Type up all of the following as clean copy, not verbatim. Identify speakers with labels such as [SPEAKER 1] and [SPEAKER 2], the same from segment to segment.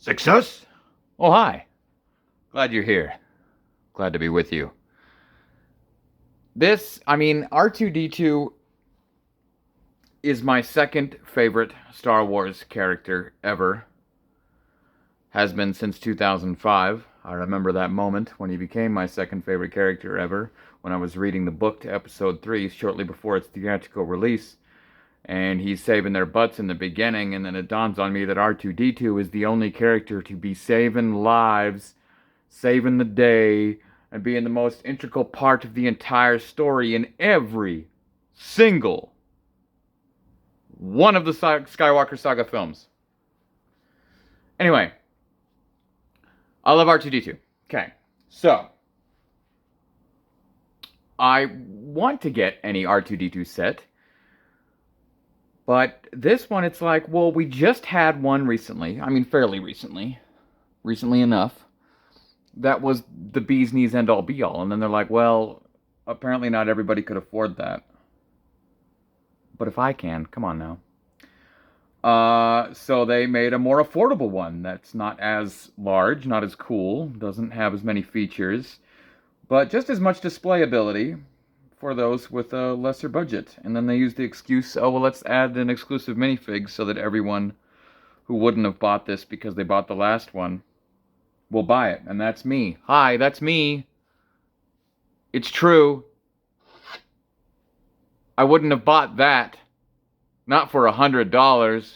[SPEAKER 1] Success? Oh, hi. Glad you're here. Glad to be with you. R2-D2 is my second favorite Star Wars character ever. Has been since 2005. I remember that moment when he became my second favorite character ever, when I was reading the book to Episode 3 shortly before its theatrical release. And he's saving their butts in the beginning, and then it dawns on me that R2-D2 is the only character to be saving lives, saving the day, and being the most integral part of the entire story in every single one of the Skywalker Saga films. Anyway, I love R2-D2. Okay, so I want to get any R2-D2 set, but this one, it's like, well, we just had one recently. I mean, fairly recently. Recently enough. That was the bee's knees end all be all. And then they're like, well, apparently not everybody could afford that. But if I can, come on now. So they made a more affordable one that's not as large, not as cool, doesn't have as many features, but just as much displayability for those with a lesser budget. And then they used the excuse, oh, well, let's add an exclusive minifig so that everyone who wouldn't have bought this because they bought the last one will buy it. And that's me. Hi, that's me. It's true. I wouldn't have bought that. Not for $100.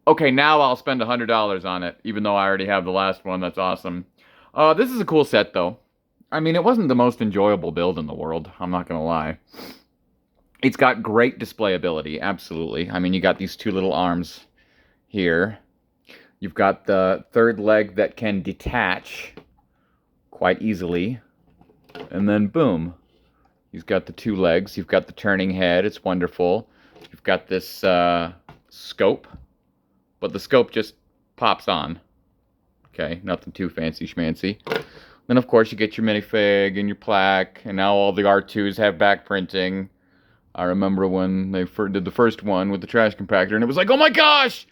[SPEAKER 1] Okay, now I'll spend $100 on it, even though I already have the last one. That's awesome. This is a cool set, though. I mean, it wasn't the most enjoyable build in the world, I'm not gonna lie. It's got great displayability, absolutely. I mean, you got these two little arms here. You've got the third leg that can detach quite easily. And then, boom. He's got the two legs. You've got the turning head. It's wonderful. You've got this scope. But the scope just pops on. Okay, nothing too fancy schmancy. Then, of course, you get your minifig and your plaque. And now all the R2s have back printing. I remember when they did the first one with the trash compactor. And it was like, oh my gosh!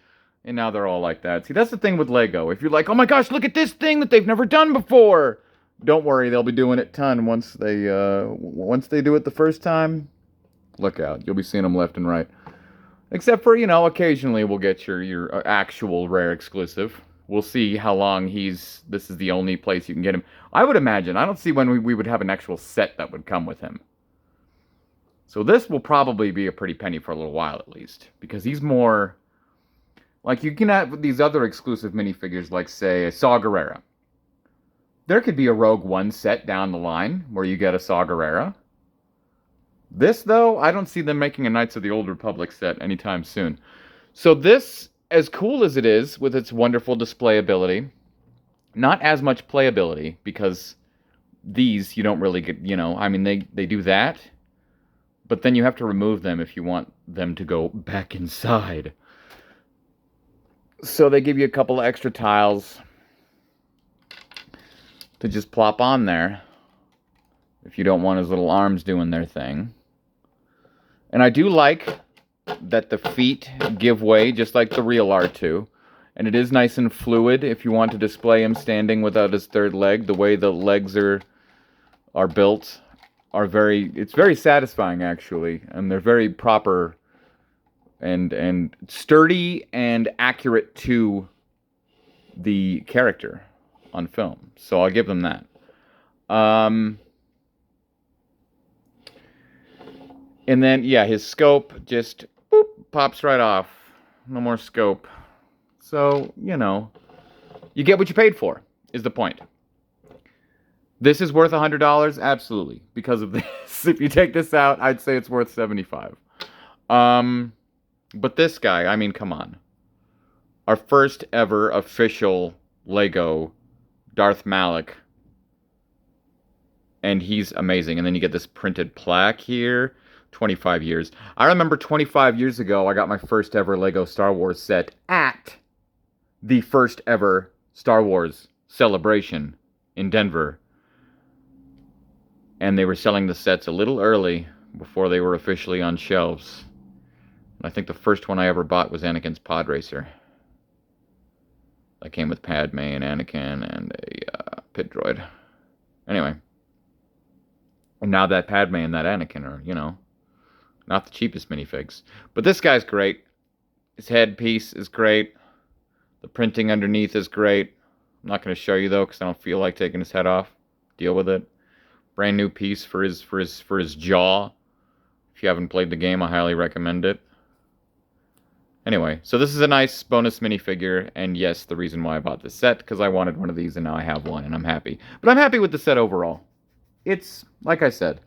[SPEAKER 1] And now they're all like that. See, that's the thing with Lego. If you're like, oh my gosh, look at this thing that they've never done before! Don't worry, they'll be doing it a ton once they do it the first time. Look out, you'll be seeing them left and right. Except for, occasionally we'll get your actual rare exclusive. We'll see how long this is the only place you can get him. I would imagine, I don't see when we would have an actual set that would come with him. So this will probably be a pretty penny for a little while at least. Because he's more... Like, you can have these other exclusive minifigures, like, say, a Saw Gerrera. There could be a Rogue One set down the line where you get a Saw Gerrera. This, though, I don't see them making a Knights of the Old Republic set anytime soon. So this, as cool as it is, with its wonderful displayability, not as much playability, because these you don't really get, I mean, they do that, but then you have to remove them if you want them to go back inside. So they give you a couple of extra tiles to just plop on there if you don't want his little arms doing their thing. And I do like that the feet give way just like the real R2. And it is nice and fluid if you want to display him standing without his third leg. The way the legs are built it's very satisfying actually. And they're very proper and sturdy and accurate to the character on film. So I'll give them that. And then, yeah, his scope just boop, pops right off. No more scope. So, you get what you paid for, is the point. This is worth $100? Absolutely. Because of this. If you take this out, I'd say it's worth $75. But this guy, I mean, come on. Our first ever official Lego Darth Malik. And he's amazing. And then you get this printed plaque here. 25 years. I remember 25 years ago, I got my first ever Lego Star Wars set at the first ever Star Wars celebration in Denver. And they were selling the sets a little early before they were officially on shelves. And I think the first one I ever bought was Anakin's Pod Racer. That came with Padme and Anakin and a pit droid. Anyway. And now that Padme and that Anakin are, you know, not the cheapest minifigs. But this guy's great. His headpiece is great. The printing underneath is great. I'm not going to show you, though, because I don't feel like taking his head off. Deal with it. Brand new piece for his jaw. If you haven't played the game, I highly recommend it. Anyway, so this is a nice bonus minifigure, and yes, the reason why I bought this set, because I wanted one of these, and now I have one, and I'm happy. But I'm happy with the set overall. It's, like I said,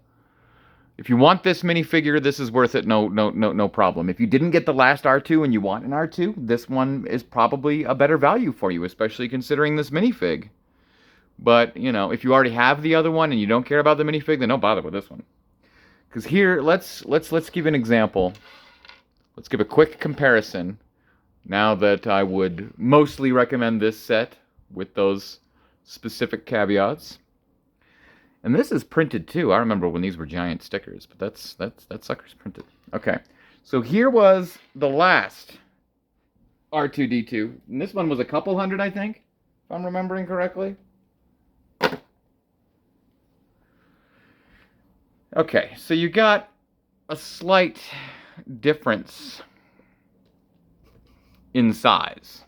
[SPEAKER 1] if you want this minifigure, this is worth it, no problem. If you didn't get the last R2 and you want an R2, this one is probably a better value for you, especially considering this minifig. But, you know, if you already have the other one and you don't care about the minifig, then don't bother with this one. Because here, let's give an example. Let's give a quick comparison. Now that I would mostly recommend this set with those specific caveats. And this is printed too. I remember when these were giant stickers, but that sucker's printed. Okay, so here was the last R2-D2. And this one was a couple hundred, I think, if I'm remembering correctly. Okay, so you got a slight difference in size.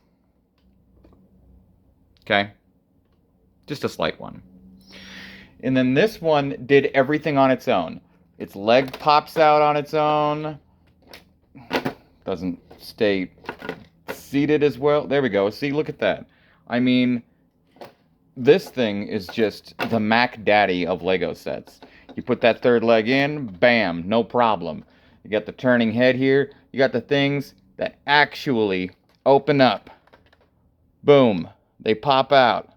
[SPEAKER 1] Okay? Just a slight one. And then this one did everything on its own. Its leg pops out on its own. Doesn't stay seated as well. There we go. See, look at that. I mean, this thing is just the Mac Daddy of Lego sets. You put that third leg in, bam, no problem. You got the turning head here. You got the things that actually open up. Boom. They pop out.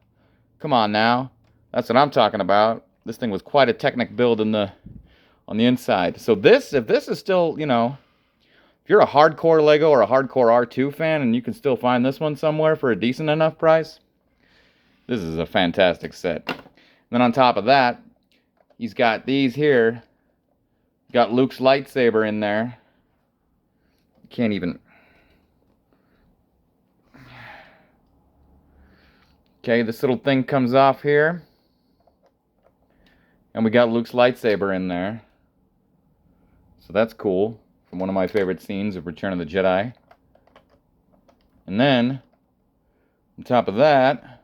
[SPEAKER 1] Come on now. That's what I'm talking about. This thing was quite a Technic build on the inside. So this, if this is still, you know, if you're a hardcore Lego or a hardcore R2 fan and you can still find this one somewhere for a decent enough price, this is a fantastic set. And then on top of that, he's got these here. Got Luke's lightsaber in there. Can't even. Okay, this little thing comes off here. And we got Luke's lightsaber in there. So that's cool. From one of my favorite scenes of Return of the Jedi. And then, on top of that,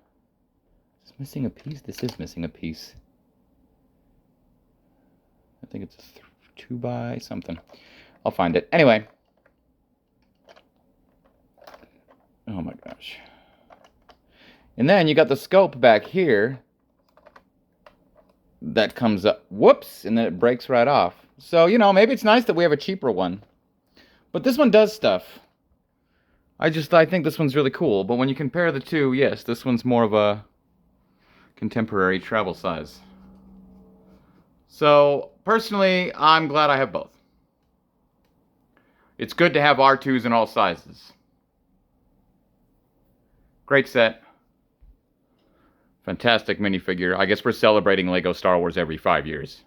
[SPEAKER 1] is this missing a piece? This is missing a piece. I think it's a 2 by something. I'll find it. Anyway. Oh my gosh. And then you got the scope back here that comes up. Whoops! And then it breaks right off. So, you know, maybe it's nice that we have a cheaper one. But this one does stuff. I think this one's really cool. But when you compare the two, yes, this one's more of a contemporary travel size. So, personally, I'm glad I have both. It's good to have R2s in all sizes. Great set. Fantastic minifigure. I guess we're celebrating Lego Star Wars every 5 years.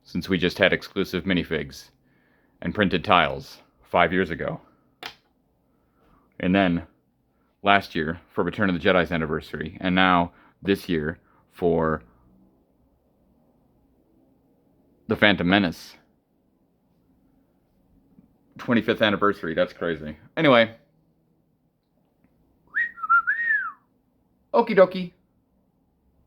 [SPEAKER 1] Since we just had exclusive minifigs and printed tiles 5 years ago. And then last year for Return of the Jedi's anniversary. And now this year for The Phantom Menace. 25th anniversary. That's crazy. Anyway. Okie dokie.